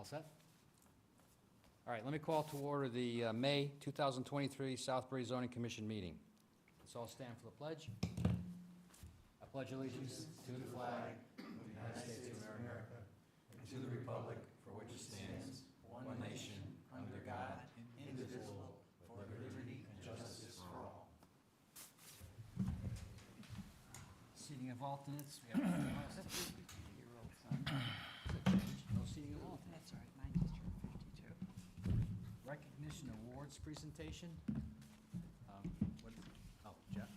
set? All right, let me call to order the May 2023 Southbury Zoning Commission meeting. Let's all stand for the pledge. I pledge allegiance to the flag of the United States of America and to the republic for which it stands, one nation, under God, indivisible, with liberty and justice for all. Seating of alternates. We have no seating of alternates. That's all right, mine just turned 52. Recognition awards presentation. Oh, Jeff.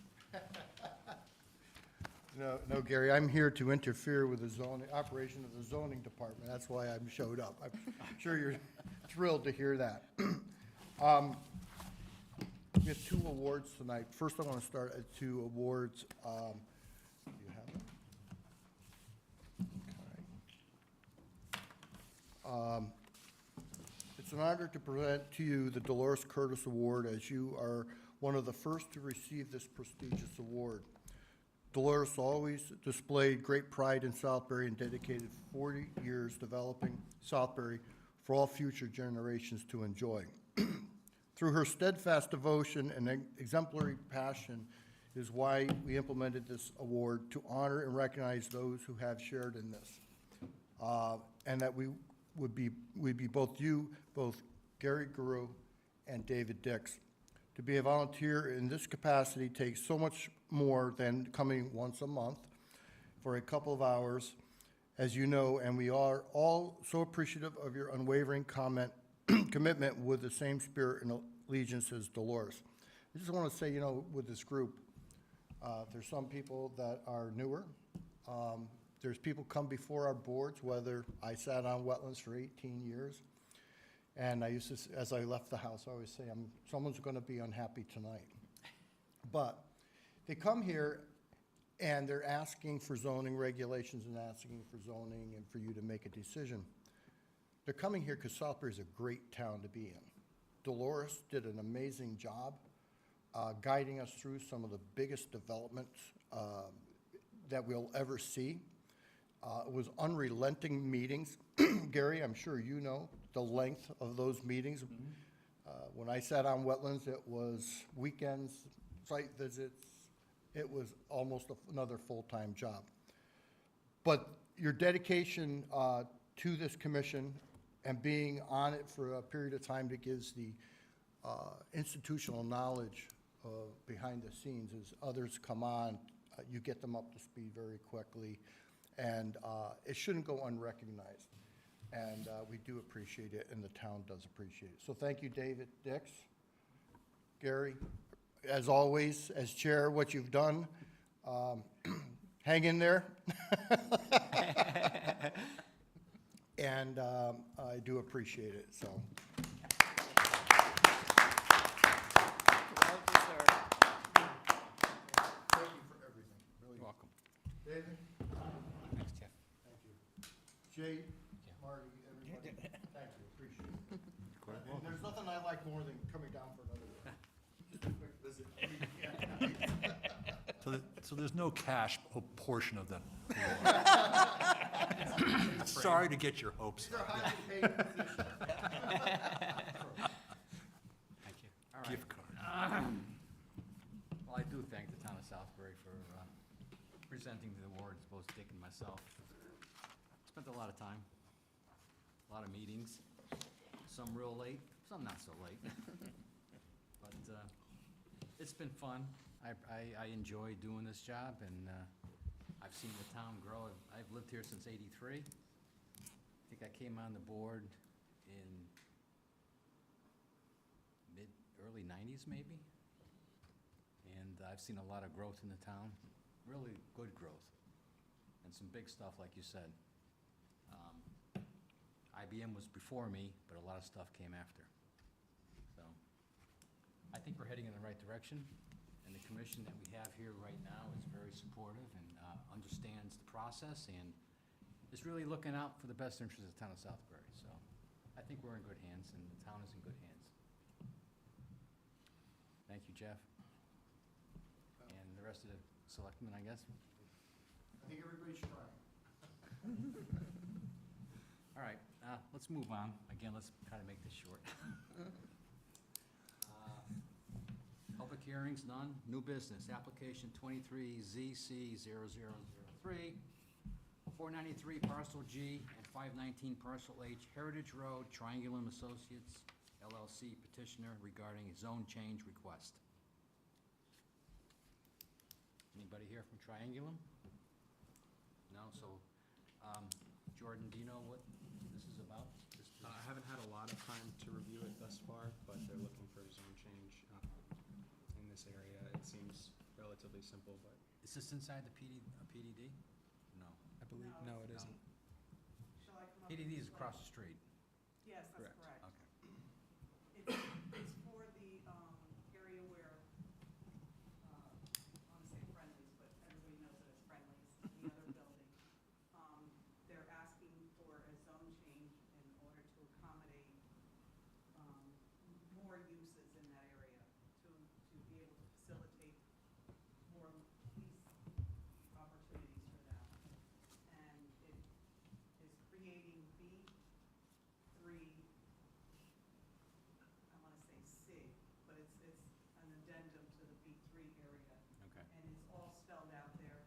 No, Gary, I'm here to interfere with the zoning, operation of the zoning department. That's why I showed up. I'm sure you're thrilled to hear that. We have two awards tonight. First, I want to start at two awards. Do you have them? Okay. It's an honor to present to you the Dolores Curtis Award, as you are one of the first to receive this prestigious award. Dolores always displayed great pride in Southbury and dedicated 40 years developing Southbury for all future generations to enjoy. Through her steadfast devotion and exemplary passion is why we implemented this award to honor and recognize those who have shared in this. And that we'd be both Gary Guru and David Dix. To be a volunteer in this capacity takes so much more than coming once a month for a couple of hours, as you know, and we are all so appreciative of your unwavering commitment with the same spirit and allegiance as Dolores. I just want to say, with this group, there's some people that are newer. There's people come before our boards, whether I sat on wetlands for 18 years. And I used to, as I left the house, I always say, someone's going to be unhappy tonight. But they come here and they're asking for zoning regulations and asking for zoning and for you to make a decision. They're coming here because Southbury is a great town to be in. Dolores did an amazing job guiding us through some of the biggest developments that we'll ever see. It was unrelenting meetings. Gary, I'm sure you know the length of those meetings. When I sat on wetlands, it was weekends, site visits. It was almost another full-time job. But your dedication to this commission and being on it for a period of time that gives the institutional knowledge behind the scenes as others come on, you get them up to speed very quickly. And it shouldn't go unrecognized. And we do appreciate it, and the town does appreciate it. So thank you, David Dix. Gary, as always, as chair, what you've done, hang in there. And I do appreciate it, so. Well deserved. Thank you for everything. Really. You're welcome. David? Thanks, Jeff. Thank you. Jay, Marty, everybody, thank you, appreciate it. And there's nothing I like more than coming down for another, just a quick visit. So there's no cash portion of that. Sorry to get your hopes These are up. highly paid positions. Thank you. All right. Gift card. Well, I do thank the town of Southbury for presenting the awards, both Dick and myself. Spent a lot of time, a lot of meetings, some real late, some not so late. But it's been fun. I enjoy doing this job, and I've seen the town grow. I've lived here since '83. I think I came on the board in early '90s, maybe. And I've seen a lot of growth in the town, really good growth, and some big stuff, like you said. IBM was before me, but a lot of stuff came after. So I think we're heading in the right direction, and the commission that we have here right now is very supportive and understands the process and is really looking out for the best interests of the town of Southbury. So I think we're in good hands, and the town is in good hands. Thank you, Jeff. And the rest of the selectmen, I guess. I think everybody's trying. All right. Let's move on. Again, let's try to make this short. Public hearings, none. New business, application 23ZC0003, 493 parcel G and 519 parcel H, Heritage Road, Triangulum Associates LLC petitioner regarding a zone change request. Anybody here from Triangulum? No, so, Jordan, do you know what this is about? I haven't had a lot of time to review it thus far, but they're looking for a zone change in this area. It seems relatively simple, but Is this inside the PDD? No. I believe, no, it isn't. Shall I come up? PDD is with across this the street. way? Yes, that's Correct. correct. Okay. It's for the area where, I want to say Friendly's, but everybody knows that it's Friendly's, the other building. They're asking for a zone change in order to accommodate more uses in that area, to be able to facilitate more lease opportunities for them. And it is creating B3, I want to say SIG, but it's an addendum to the B3 area. Okay. And it's all spelled out there,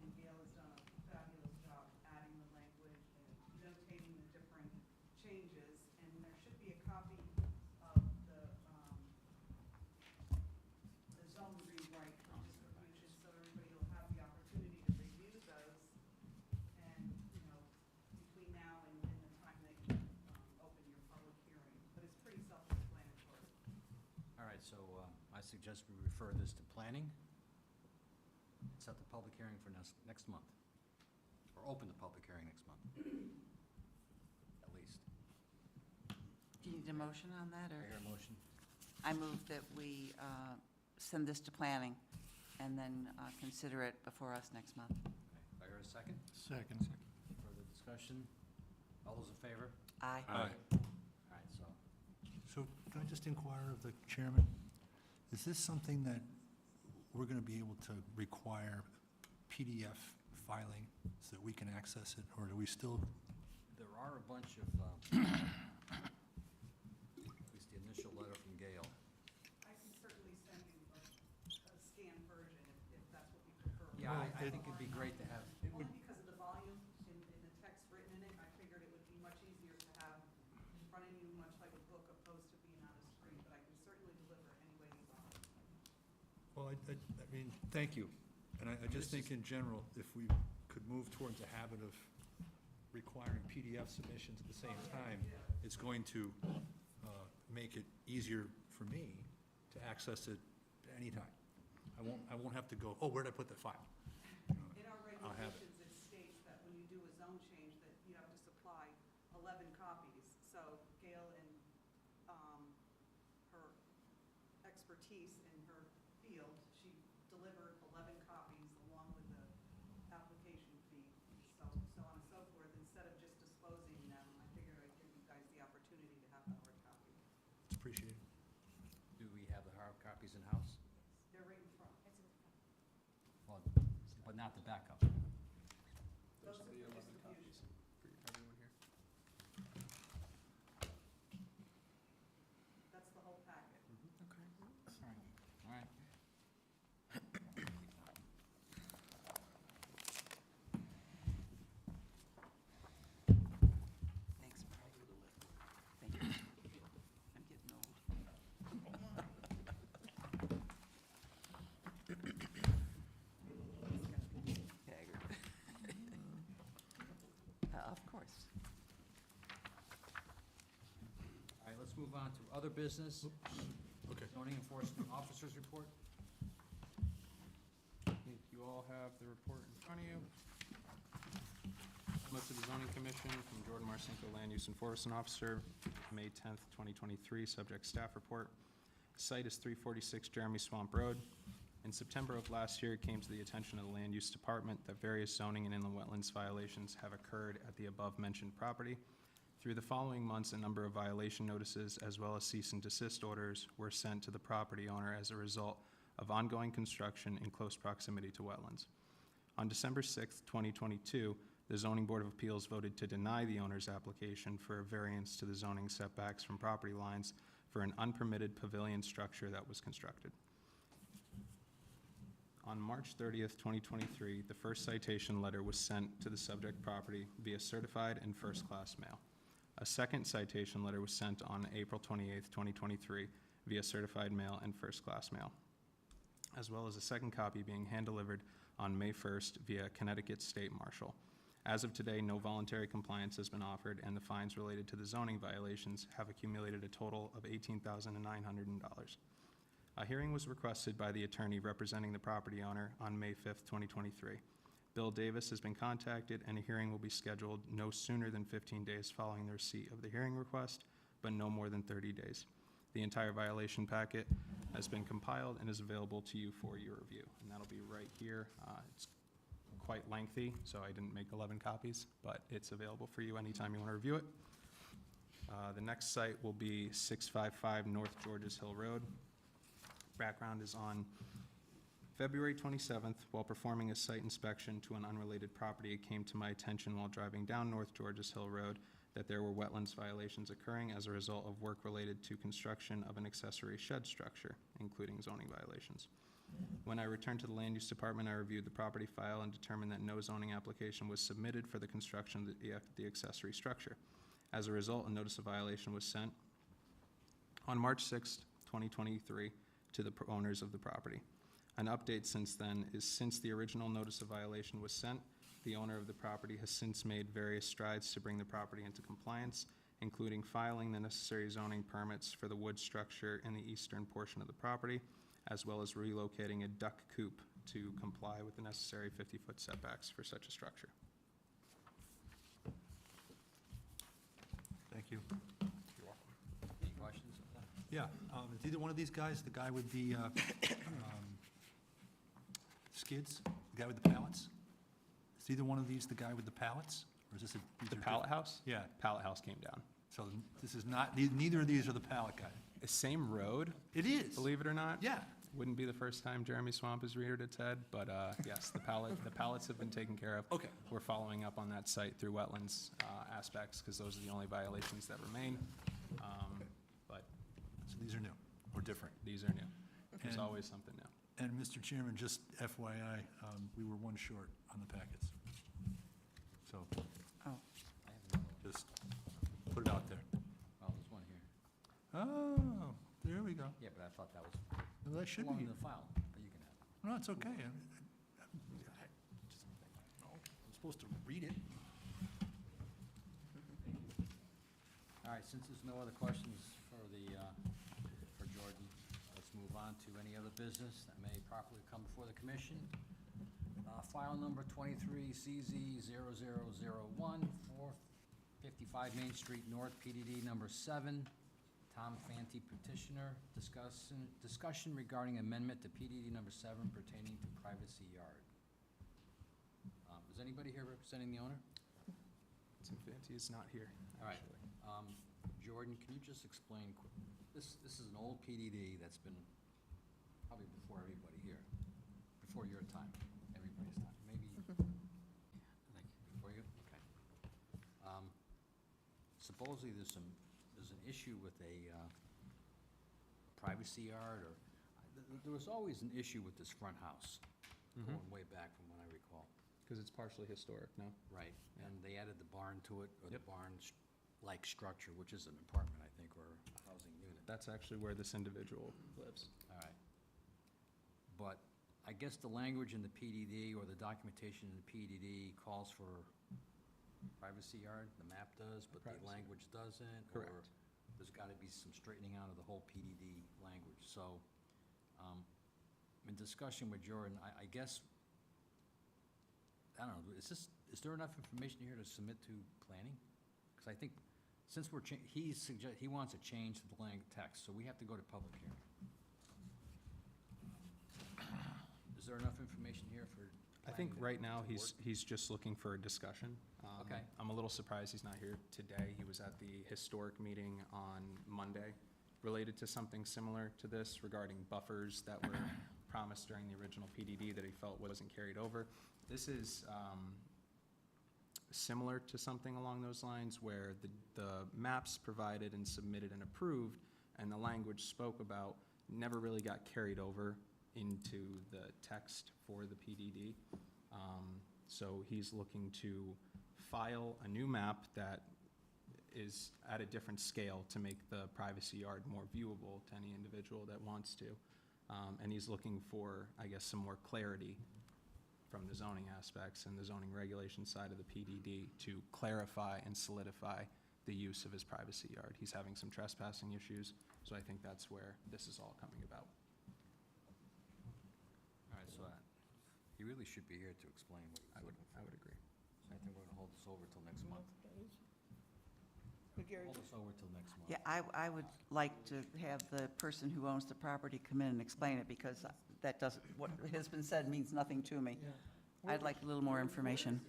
and Gail has done a fabulous job adding the language and notating the different changes, and there should be a copy of the zone rewrite distribution, so everybody will have the opportunity to review those, and, between now and the time that you open your public hearing, but it's pretty self-explanatory. All right, so I suggest we refer this to planning. Set the public hearing for next month, or open the public hearing next month, at least. Do you need a motion on that, I or? hear a motion. I move that we send this to planning and then consider it before us next month. Okay. I hear a second. Second. Further discussion? All those in favor? Aye. All right, so, So can I just inquire of the chairman, is this something that we're going to be able to require PDF filing so that we can access it, or do we still, there are a bunch of, at least the initial letter from Gail. I can certainly send you a scanned version if that's what you prefer. Yeah, I think it'd be great to have, Only because of the volume in the text written in it, I figured it would be much easier to have in front of you, much like a book, opposed to being on a screen, but I can certainly deliver any way you want. well, I mean, thank you. And I just think in general, if we could move towards a habit of requiring PDF submissions at the same time, it's going to make it easier for me to access it anytime. I won't have to go, oh, where'd I put the file? In our I'll have it. regulations, it states that when you do a zone change, that you have to supply 11 copies. So Gail, in her expertise in her field, she delivered 11 copies along with the application fee. So on and so forth. Instead of just disposing them, I figured I'd give you guys the opportunity to have the hard copy. It's appreciated. do we have the hard copies in-house? They're right in front. Well, but not the backup. Those are the for 11 copies distribution. for everyone here. That's the whole packet. Okay. All right. Thanks, Marty. Thank you. I'm getting old. Haggard. Of course. All right, let's move on to other business. Okay. Zoning enforcement officers report. You all have the report in front of you. Most of the zoning commission from Jordan Marcinko, Land Use Enforcement Officer, May 10th, 2023, subject staff report. Site is 346 Jeremy Swamp Road. In September of last year, it came to the attention of the Land Use Department that various zoning and inland wetlands violations have occurred at the above-mentioned property. Through the following months, a number of violation notices as well as cease and desist orders were sent to the property owner as a result of ongoing construction in close proximity to wetlands. On December 6th, 2022, the Zoning Board of Appeals voted to deny the owner's application for a variance to the zoning setbacks from property lines for an unpermitted pavilion structure that was constructed. On March 30th, 2023, the first citation letter was sent to the subject property via certified and first-class mail. A second citation letter was sent on April 28th, 2023, via certified mail and first-class mail, as well as a second copy being hand-delivered on May 1st via Connecticut State Marshal. As of today, no voluntary compliance has been offered, and the fines related to the zoning violations have accumulated a total of $18,900. A hearing was requested by the attorney representing the property owner on May 5th, 2023. Bill Davis has been contacted, and a hearing will be scheduled no sooner than 15 days following the receipt of the hearing request, but no more than 30 days. The entire violation packet has been compiled and is available to you for your review, and that'll be right here. It's quite lengthy, so I didn't make 11 copies, but it's available for you anytime you want to review it. The next site will be 655 North Georges Hill Road. Background is on February 27th, while performing a site inspection to an unrelated property, it came to my attention while driving down North Georges Hill Road that there were wetlands violations occurring as a result of work related to construction of an accessory shed structure, including zoning violations. When I returned to the Land Use Department, I reviewed the property file and determined that no zoning application was submitted for the construction of the accessory structure. As a result, a notice of violation was sent on March 6th, 2023, to the owners of the property. An update since then is, since the original notice of violation was sent, the owner of the property has since made various strides to bring the property into compliance, including filing the necessary zoning permits for the wood structure in the eastern portion of the property, as well as relocating a duck coop to comply with the necessary 50-foot setbacks for such a structure. Thank you. Any questions? Yeah, is either one of these guys the guy with the skids, the guy with the pallets? Is either one of these the guy with the pallets? Or is this a? these The are pallet different? house? Yeah, Pallet house came down. so this is not, neither of these are the pallet guy. Same road, It is. believe it or not. Yeah, Wouldn't be the first time Jeremy Swamp has reared its head, but yes, the pallets have been taken care of. okay. We're following up on that site through wetlands aspects, because those are the only violations that remain. But So these are new or different. these are new. There's And- always something new. And Mr. Chairman, just FYI, we were one short on the packets. So Oh, I have another one. just put it out there. Oh, there's one here. Oh, there we go. Yeah, but I thought that was Well, that should belonged be, in the file, but you can have it. no, it's okay. I'm supposed to read it. All right, since there's no other questions for for Jordan, let's move on to any other business that may properly come before the commission. File number 23CZ0001, 455 Main Street North, PDD number 7. Tom Fanti petitioner, discussion regarding amendment to PDD number 7 pertaining to privacy yard. Is anybody here representing the owner? Tim Fanti is not here, All right. actually. Jordan, can you just explain, this is an old PDD that's been probably before everybody here, before your time, everybody's time, maybe, before you? Okay. Supposedly, there's an issue with a privacy yard, or, there was always an issue with this front house, going way back from what I recall. Because it's partially historic, no? Right, and they added the barn to it, or the Yep. barn-like structure, which is an apartment, I think, or a housing unit. That's actually where this individual lives. All right. But I guess the language in the PDD, or the documentation in the PDD, calls for privacy yard, the map does, but the Privacy. language doesn't? Or Correct. there's gotta be some straightening out of the whole PDD language, so, in discussion with Jordan, I guess, I don't know, is there enough information here to submit to planning? Because I think, since he wants a change to the text, so we have to go to public hearing. Is there enough information here for? I think planning to right now, to work? he's just looking for a discussion. Okay. I'm a little surprised he's not here today. He was at the historic meeting on Monday, related to something similar to this regarding buffers that were promised during the original PDD that he felt wasn't carried over. This is similar to something along those lines, where the maps provided and submitted and approved, and the language spoke about, never really got carried over into the text for the PDD. So he's looking to file a new map that is at a different scale to make the privacy yard more viewable to any individual that wants to. And he's looking for, I guess, some more clarity from the zoning aspects and the zoning regulation side of the PDD to clarify and solidify the use of his privacy yard. He's having some trespassing issues, so I think that's where this is all coming about. All right, so he really should be here to explain what he's looking for. I would agree. So I think we're gonna hold this over till next month. Hold this over till next month. Yeah, I would like to have the person who owns the property come in and explain it, because that doesn't, what has been said means nothing to me. I'd like a little more information.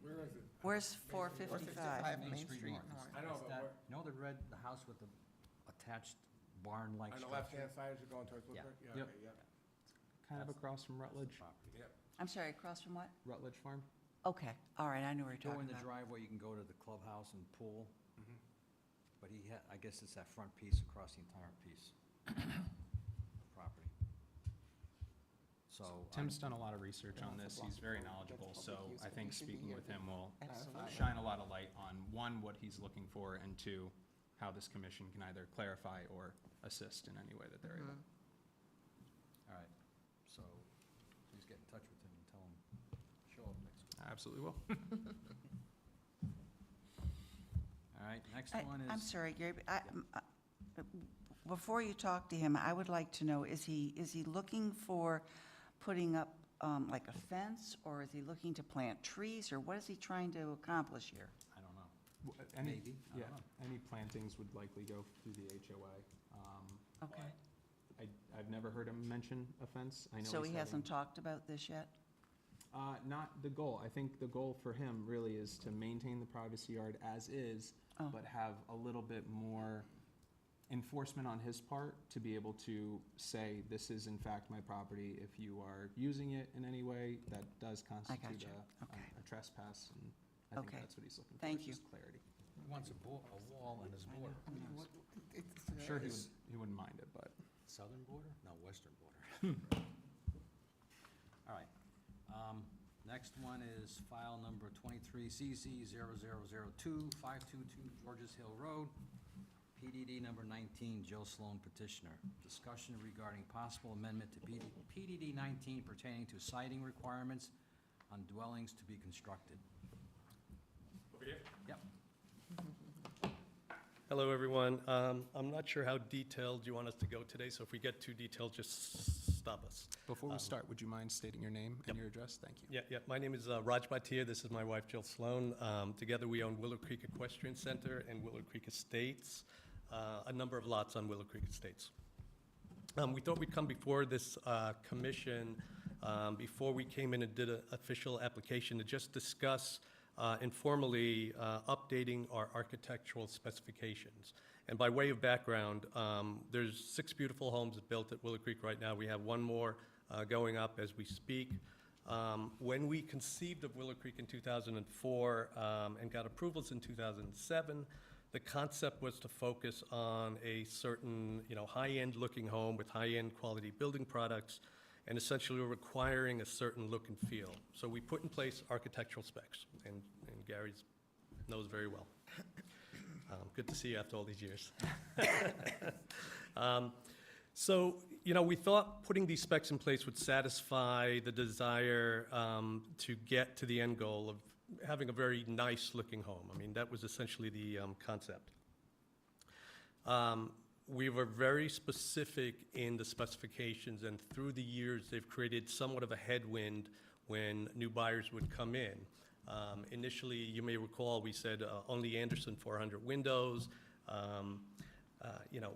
Where is it? Where's 455? Main Street North. I know, It's but that- You know the house with the attached barn-like on the structure? left-hand side as you're going towards Yeah. Woodbury? Yep. Okay, yeah. Kind of That's- across from That's the Rutledge, property. Yep. I'm sorry, across from what? Rutledge Farm. Okay, all right, I know what you're Go talking in the about. driveway, you can go to the clubhouse and pool, Mhm. but I guess it's that front piece across the entire piece. Property. So. Tim's done a lot of research on this. He's very knowledgeable, so I think speaking with him will Absolutely. shine a lot of light on, one, what he's looking for, and two, how this commission can either clarify or assist in any way that they're able. Mm-hmm. All right, so please get in touch with him and tell him, show up next week. I absolutely will. All right, next I- one is. I'm sorry, Gary, but before you talk to him, I would like to know, is he looking for putting up like a fence, or is he looking to plant trees, or what is he trying to accomplish here? I don't know. Any, Maybe, I yeah, don't know. any plantings would likely go through the HOA. Okay, I've never heard him mention a fence. I know so he's he hasn't having- talked about this yet? Not the goal. I think the goal for him really is to maintain the privacy yard as is, Oh. but have a little bit more enforcement on his part to be able to say, this is in fact my property. If you are using it in any way, that does constitute you. Okay. a trespass, and I think Okay. that's what he's looking for. Thank is you. just clarity. He wants a wall on his border. I'm sure he wouldn't mind it, but. Southern border? No, western border. All right. Next one is file number 23CZ0002, 522 Georges Hill Road, PDD number 19, Joe Sloan petitioner. Discussion regarding possible amendment to PDD 19 pertaining to siding requirements on dwellings to be constructed. Over here? Yep. Hello, everyone. I'm not sure how detailed you want us to go today, so if we get too detailed, just stop us. Before we start, would you mind stating your name and Yep. your address? Thank you. Yeah, my name is Raj Bhatia. This is my wife, Jill Sloan. Together, we own Willow Creek Equestrian Center and Willow Creek Estates, a number of lots on Willow Creek Estates. We thought we'd come before this commission, before we came in and did an official application, to just discuss informally updating our architectural specifications. And by way of background, there's 6 beautiful homes built at Willow Creek right now. We have one more going up as we speak. When we conceived of Willow Creek in 2004 and got approvals in 2007, the concept was to focus on a certain, high-end looking home with high-end quality building products, and essentially requiring a certain look and feel. So we put in place architectural specs, and Gary knows very well. Good to see you after all these years. So, we thought putting these specs in place would satisfy the desire to get to the end goal of having a very nice-looking home. I mean, that was essentially the concept. We were very specific in the specifications, and through the years, they've created somewhat of a headwind when new buyers would come in. Initially, you may recall, we said only Anderson 400 windows,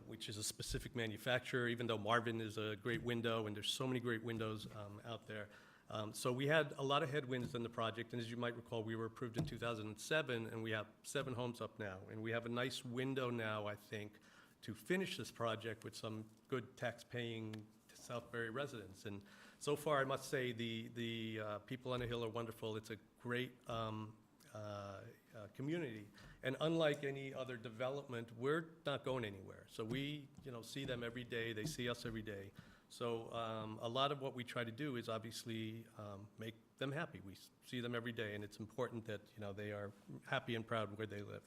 which is a specific manufacturer, even though Marvin is a great window, and there's so many great windows out there. So we had a lot of headwinds in the project, and as you might recall, we were approved in 2007, and we have 7 homes up now. And we have a nice window now, I think, to finish this project with some good tax-paying Southbury residents. And so far, I must say, the people on the Hill are wonderful. It's a great community. And unlike any other development, we're not going anywhere. So we, see them every day, they see us every day. So a lot of what we try to do is obviously make them happy. We see them every day, and it's important that, they are happy and proud where they live.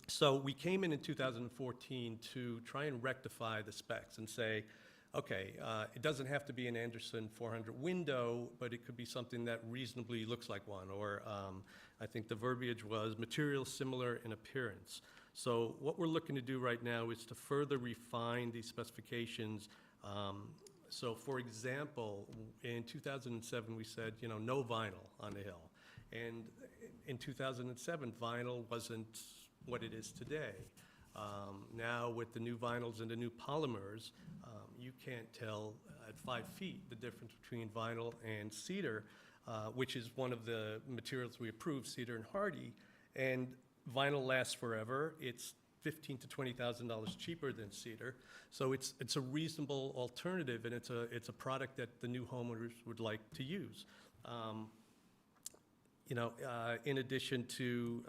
So we came in 2014 to try and rectify the specs and say, okay, it doesn't have to be an Anderson 400 window, but it could be something that reasonably looks like one, or I think the verbiage was materials similar in appearance. So what we're looking to do right now is to further refine these specifications. So for example, in 2007, we said, no vinyl on the hill. And in 2007, vinyl wasn't what it is today. Now with the new vinyls and the new polymers, you can't tell at 5 feet the difference between vinyl and cedar, which is one of the materials we approve, cedar and hardy. And vinyl lasts forever. It's $15,000 to $20,000 cheaper than cedar. So it's a reasonable alternative, and it's a product that the new homeowners would like to use. In addition to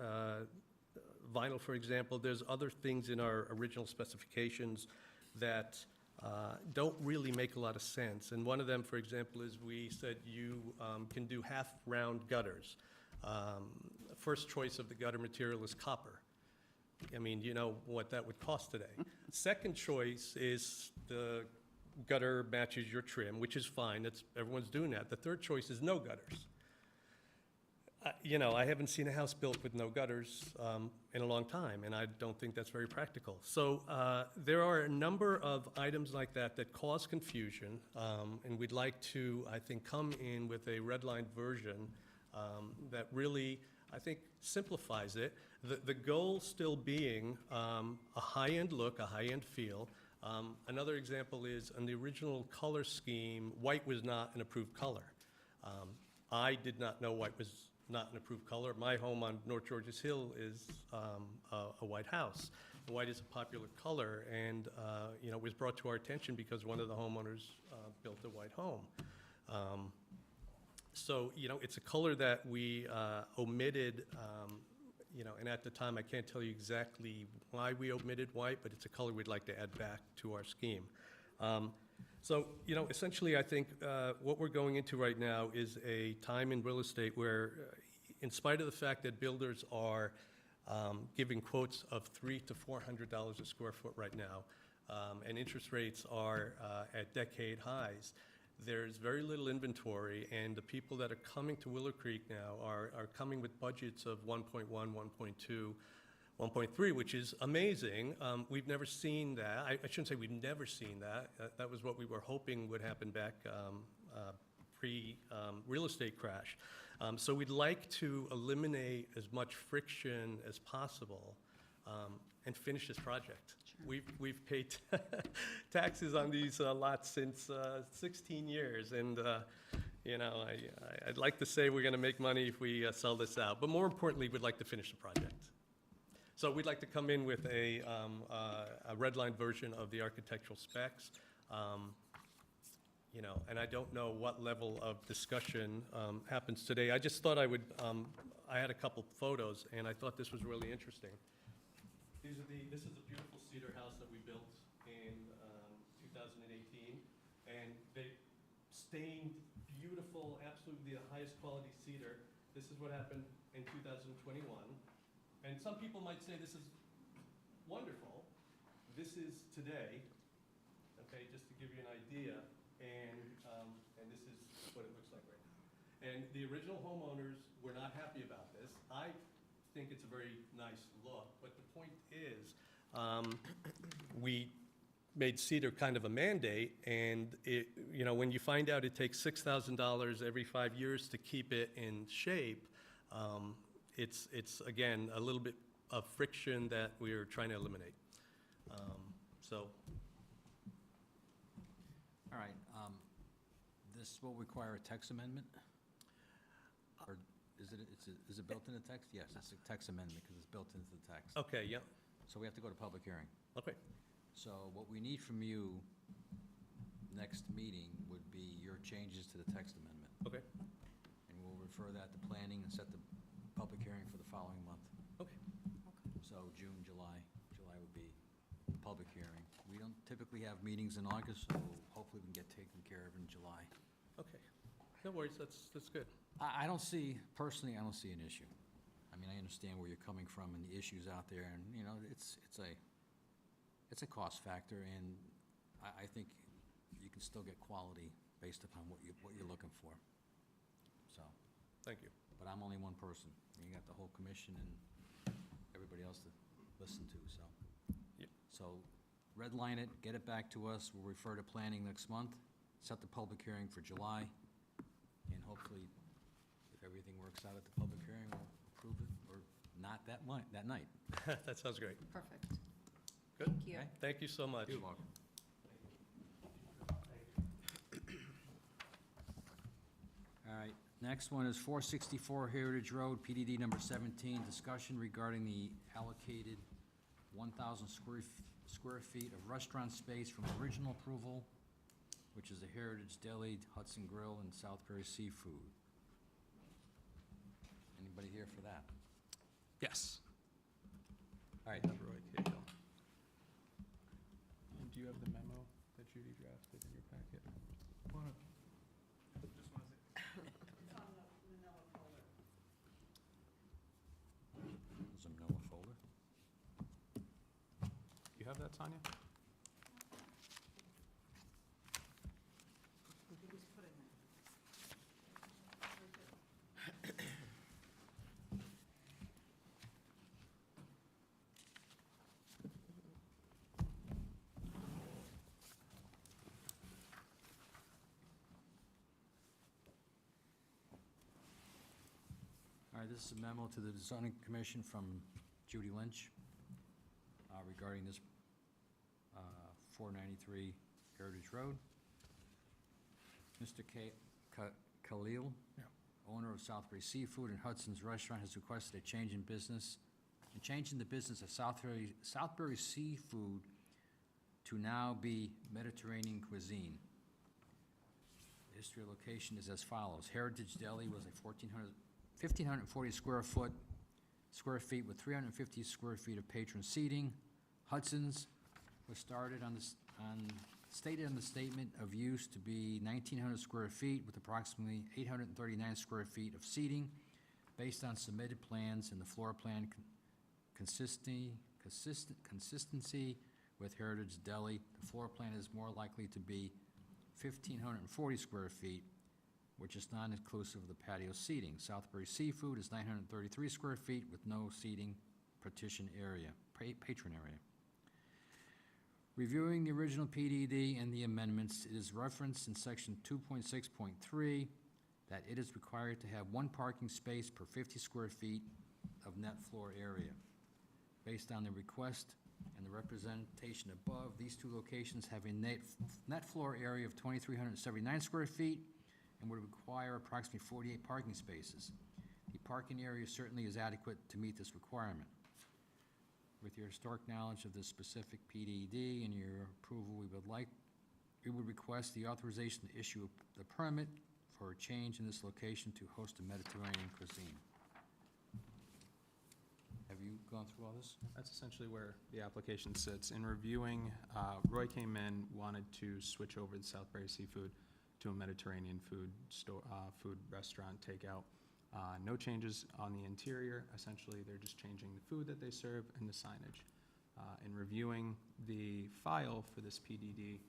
vinyl, for example, there's other things in our original specifications that don't really make a lot of sense. And one of them, for example, is we said you can do half-round gutters. First choice of the gutter material is copper. I mean, you know what that would cost today. Second choice is the gutter matches your trim, which is fine. Everyone's doing that. The third choice is no gutters. I haven't seen a house built with no gutters in a long time, and I don't think that's very practical. So there are a number of items like that that cause confusion, and we'd like to, I think, come in with a redlined version that really, I think, simplifies it. The goal still being a high-end look, a high-end feel. Another example is, on the original color scheme, white was not an approved color. I did not know white was not an approved color. My home on North Georges Hill is a white house. White is a popular color, and it was brought to our attention because one of the homeowners built a white home. So it's a color that we omitted, and at the time I can't tell you exactly why we omitted white, but it's a color we'd like to add back to our scheme. So, essentially, I think what we're going into right now is a time in real estate where, in spite of the fact that builders are giving quotes of $300 to $400 a square foot right now, and interest rates are at decade highs, there's very little inventory, and the people that are coming to Willow Creek now are coming with budgets of 1.1, 1.2, 1.3, which is amazing. We've never seen that. I shouldn't say we've never seen that. That was what we were hoping would happen back pre-real estate crash. So we'd like to eliminate as much friction as possible and finish this project. Sure. We've paid taxes on these lots since 16 years, and I'd like to say we're going to make money if we sell this out. But more importantly, we'd like to finish the project. So we'd like to come in with a redlined version of the architectural specs. And I don't know what level of discussion happens today. I just thought I had a couple photos, and I thought this was really interesting. This is a beautiful cedar house that we built in 2018, and they stained beautiful, absolutely the highest quality cedar. This is what happened in 2021. And some people might say this is wonderful. This is today, okay, just to give you an idea, and this is what it looks like right now. And the original homeowners were not happy about this. I think it's a very nice look, but the point is, we made cedar kind of a mandate, and when you find out it takes $6,000 every 5 years to keep it in shape, it's again, a little bit of friction that we're trying to eliminate. All right, this will require a text amendment? Or is it built in the text? Yes, it's a text amendment because it's built into the text. Okay, yeah, So we have to go to public hearing. okay. So what we need from you next meeting would be your changes to the text amendment. Okay, And we'll refer that to planning and set the public hearing for the following month. Okay. So June, July. July would be the public hearing. We don't typically have meetings in August, so hopefully we can get taken care of in July. Okay. No worries, that's good. I don't see, personally, I don't see an issue. I mean, I understand where you're coming from and the issues out there, and, you know, it's a cost factor, and I think you can still get quality based upon what you're looking for. So, Thank you. but I'm only one person. You got the whole commission and everybody else to listen to, so. Yep. So, redline it, get it back to us, we'll refer to planning next month, set the public hearing for July, and hopefully, if everything works out at the public hearing, we'll approve it, or not that night. That sounds great. Perfect. Good. Thank you. Okay? Thank you so much. You're welcome. All right, next one is 464 Heritage Road, PDD number 17, discussion regarding the allocated 1,000 square feet of restaurant space from original approval, which is the Heritage Deli, Hudson Grill, and Southbury Seafood. Anybody here for that? Yes. All right, Roy Cahill. And do you have the memo that Judy drafted in your packet? It's on the manila folder. there's a Manila folder. You have that, Tanya? It was put in there. Right there. All right, this is a memo to the zoning commission from Judy Lynch regarding this 493 Heritage Road. Mr. Khalil, owner of Southbury Seafood and Hudson's Restaurant, has requested a change in business, the business of Southbury Seafood to now be Mediterranean cuisine. The history of location is as follows. Heritage Deli was a 1,540 square feet with 350 square feet of patron seating. Hudson's was stated on the statement of use to be 1,900 square feet with approximately 839 square feet of seating. Based on submitted plans and the floor plan consistency with Heritage Deli, the floor plan is more likely to be 1,540 square feet, which is non-inclusive of the patio seating. Southbury Seafood is 933 square feet with no seating patron area. Reviewing the original PDD and the amendments, it is referenced in section 2.6.3 that it is required to have one parking space per 50 square feet of net floor area. Based on the request and the representation above, these two locations have a net floor area of 2,379 square feet and would require approximately 48 parking spaces. The parking area certainly is adequate to meet this requirement. With your historic knowledge of this specific PDD and your approval, we would request the authorization to issue the permit for a change in this location to host a Mediterranean cuisine. Have you gone through all this? That's essentially where the application sits. In reviewing, Roy came in, wanted to switch over the Southbury Seafood to a Mediterranean food restaurant takeout. No changes on the interior. Essentially, they're just changing the food that they serve and the signage. In reviewing the file for this PDD,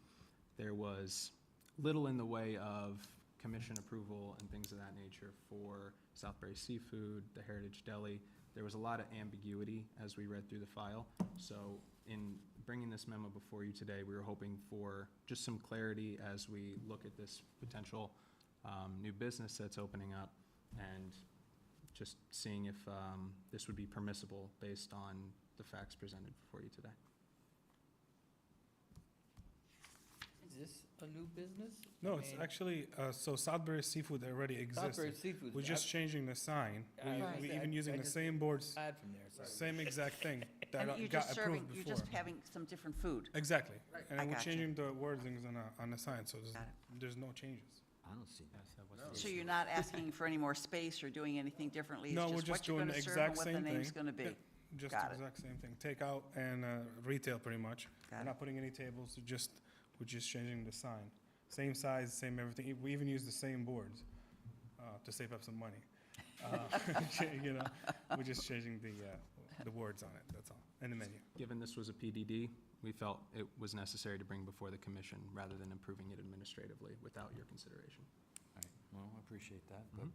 there was little in the way of commission approval and things of that nature for Southbury Seafood, the Heritage Deli. There was a lot of ambiguity as we read through the file. So in bringing this memo before you today, we were hoping for just some clarity as we look at this potential new business that's opening up, and just seeing if this would be permissible based on the facts presented before you today. Is this a new business? No, it's actually, so Southbury Seafood already Southbury existed. Seafood. We're just changing the sign. We even using the same boards, From there, so. same exact thing And that you're got just serving, approved you're before. just having some different food. Exactly. I And we're gotcha. changing the wordings on the sign, so Got it. there's no changes. I don't see. So you're not asking for any more space or doing anything differently? No, we're It's just just what you're doing gonna the serve and exact what the same name's thing. gonna be. Yeah, Just Got the it. exact same thing. Takeout and retail, pretty much. Got We're it. not putting any tables, we're just changing the sign. Same size, same everything. We even use the same boards to save up some money. You know, we're just changing the words on it, that's all, and the menu. Given this was a PDD, we felt it was necessary to bring before the commission rather than improving it administratively without your consideration. All right, well, I appreciate that, but,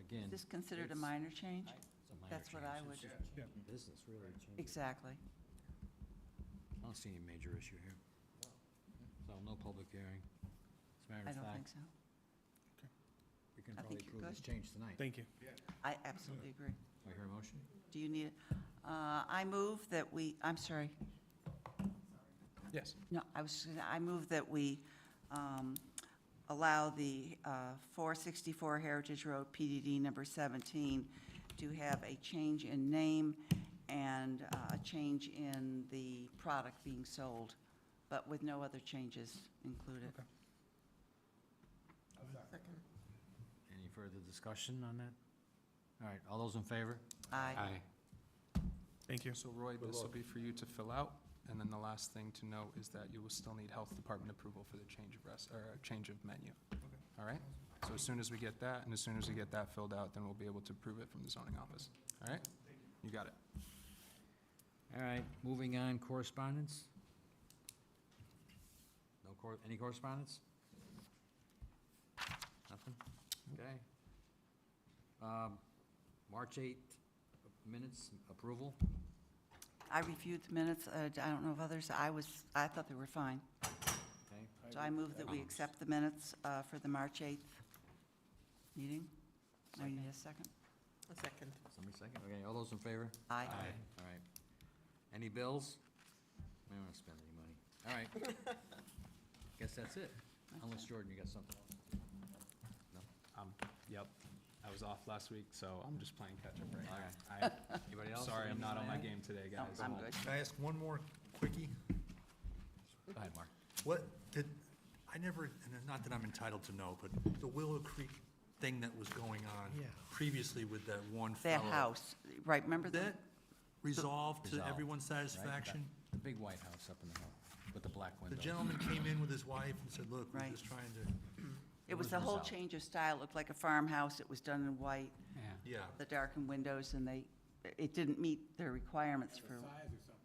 again. Is this considered a it's- minor change? it's a minor That's what I change. would, It's just Yeah. business, really, changing. exactly. I don't see any major issue here. So no public hearing. As a matter I of don't think fact, so. we can I probably think you're approve this good. change tonight. Thank you. I absolutely agree. Do I hear a motion? Do you need, I move that we, I'm sorry. Yes. No, I move that we allow the 464 Heritage Road PDD number 17 to have a change in name and a change in the product being sold, but with no other changes included. Okay. Any further discussion on that? All right, all those in favor? Aye. Thank you. So Roy, this will be for you to fill out, and then the last thing to note is that you will still need health department approval for the change of menu. All right? So as soon as we get that, and as soon as we get that filled out, then we'll be able to approve it from the zoning office. All right? You got it. All right, moving on, correspondence? Any correspondence? Nothing? Okay. March 8th, minutes, approval? I reviewed the minutes. I don't know if others, I thought they were fine. Okay. So I move that we accept the minutes for the March 8th meeting. I need a second. A second. Somebody second? Okay, all those in favor? Aye. All right. Any bills? We don't want to spend any money. All right. Guess that's it. Unless, Jordan, you got something else? Yep. I was off last week, so I'm just playing catch-up right All now. right. Anybody else? Sorry, I'm not on my Anything game today, No, guys. I'm good. Can I ask one more quickie? Go ahead, Mark. What did, I never, and not that I'm entitled to know, but the Willow Creek thing that was going on previously with that one fellow. That house, right, remember Did that? that resolve to Resolved, everyone's Right? satisfaction? The big White House up in the hill with the black The windows. gentleman came in with his wife and said, look, we're Right. just trying to, It was was the whole resolved. change of style, looked like a farmhouse, it was done in white, Yeah. yeah. the darkened windows, and it didn't meet their requirements for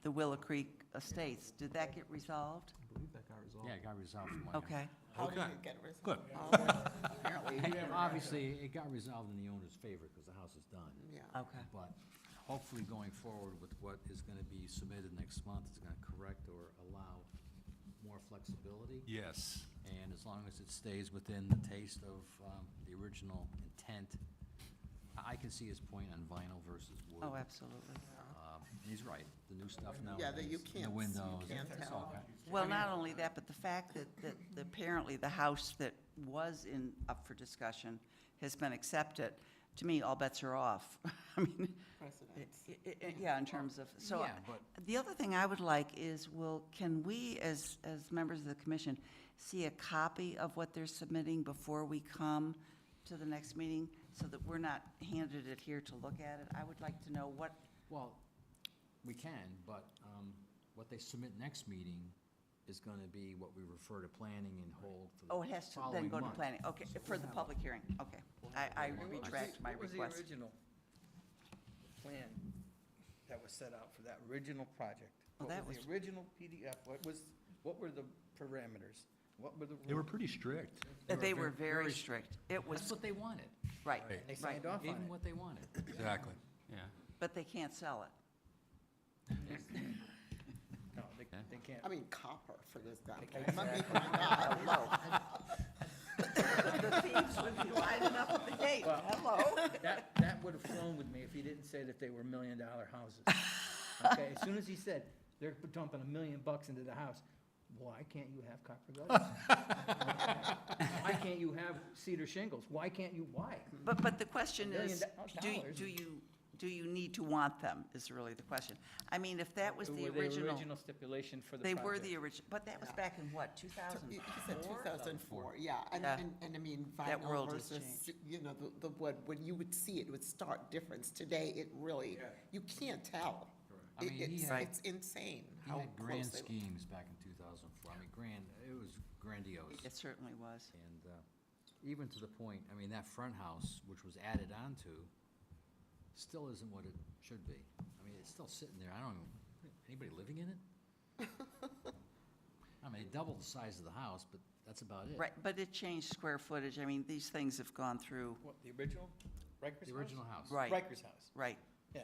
the Willow Creek Estates. Did that get resolved? I believe that got resolved. Yeah, it got resolved from what I Okay. Okay. Good. Apparently, Obviously, it got resolved in the owner's favor because the house is done. Yeah. okay. But hopefully going forward with what is going to be submitted next month, it's going to correct or allow more flexibility. Yes. And as long as it stays within the taste of the original intent, I can see his point on vinyl versus wood. Oh, absolutely. He's right, the new stuff now. Yeah, that you The can't- windows. you can't it's tell. all kind- Well, not only that, but the fact that apparently the house that was up for discussion has been accepted, to me, all bets are off. I mean, Precedents. yeah, in terms of, so, Yeah, but the other thing I would like is, can we, as members of the commission, see a copy of what they're submitting before we come to the next meeting, so that we're not handed it here to look at it? I would like to know what, well, we can, but what they submit next meeting is going to be what we refer to planning and hold for the oh, it has to then following go to month. planning, okay, for the public hearing, okay. I retract my What was request. the original plan that was set out for that original project? Well, What that was the original PDF? What were the parameters? What were the rules? They were pretty strict. They were very very strict. It was, That's what they wanted, right, Right. They right, signed off gave on them it. what they wanted. Exactly. Yeah. but they can't sell it. No, they can't. I mean, copper for this guy. The thieves would be lining up at the gate. Well, Hello? That would have flown with me if he didn't say that they were $1 million houses. Okay, as soon as he said, they're dumping $1 million into the house, why can't you have copper gutters? Why can't you have cedar shingles? Why can't you, why? But the question $1 million is, dollars. do you do you need to want them, is really the question. I mean, if that was the Were original. original stipulation for the They project. were the original, but that was back in what, He said 2004? 2004, yeah, and, Yeah. and I mean, That vinyl world has versus, changed. you know, the wood, when you would see it, it would stark difference. Today, it really, you can't tell. I mean, he had- It's insane He how had grand close they look. schemes back in 2004. I mean, it was grandiose. It certainly was. And even to the point, I mean, that front house, which was added onto, still isn't what it should be. I mean, it's still sitting there. I don't even, anybody living in it? I mean, it doubled the size of the house, but that's about it. Right, but it changed square footage. I mean, these things have gone through, What, the original? Riker's The house? original house. right, Riker's house, right. yeah.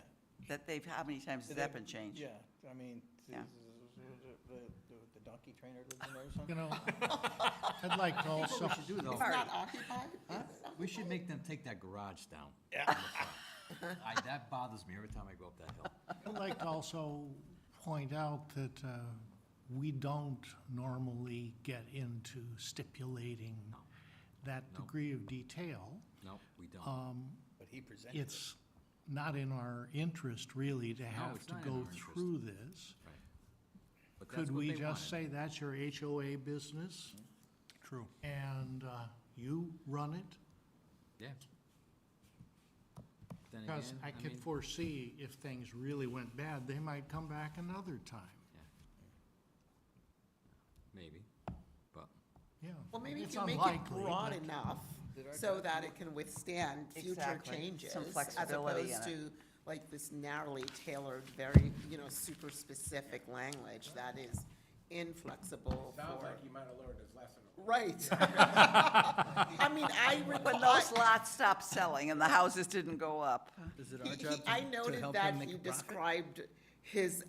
That they've, how many times has that been changed? Yeah, I mean, Yeah. the donkey trainer lives in there or something? You know, I'd like to also, We should do though. It's not occupied? We should make them take that garage down. Yeah. That bothers me every time I go up that hill. I'd like to also point out that we don't normally get into stipulating that No. degree of detail. No, we don't. But he presented it. It's not in our interest really to have it's to not in go our interest. through this. Right. But that's Could what we they just wanted. say that's your HOA business True. and you run it? Yeah. Then Because again, I could mean, foresee if things really went bad, they might come back another time. maybe, but Yeah. Well, maybe if It's you make it unlikely, broad but- enough so that it can withstand future Exactly. changes. Some flexibility in As it. opposed to like this narrowly tailored, very, you know, super specific language that is inflexible for. he might have learned his lesson. Right. I mean, When those lots stopped selling and the houses didn't go up. is it I noted that he described his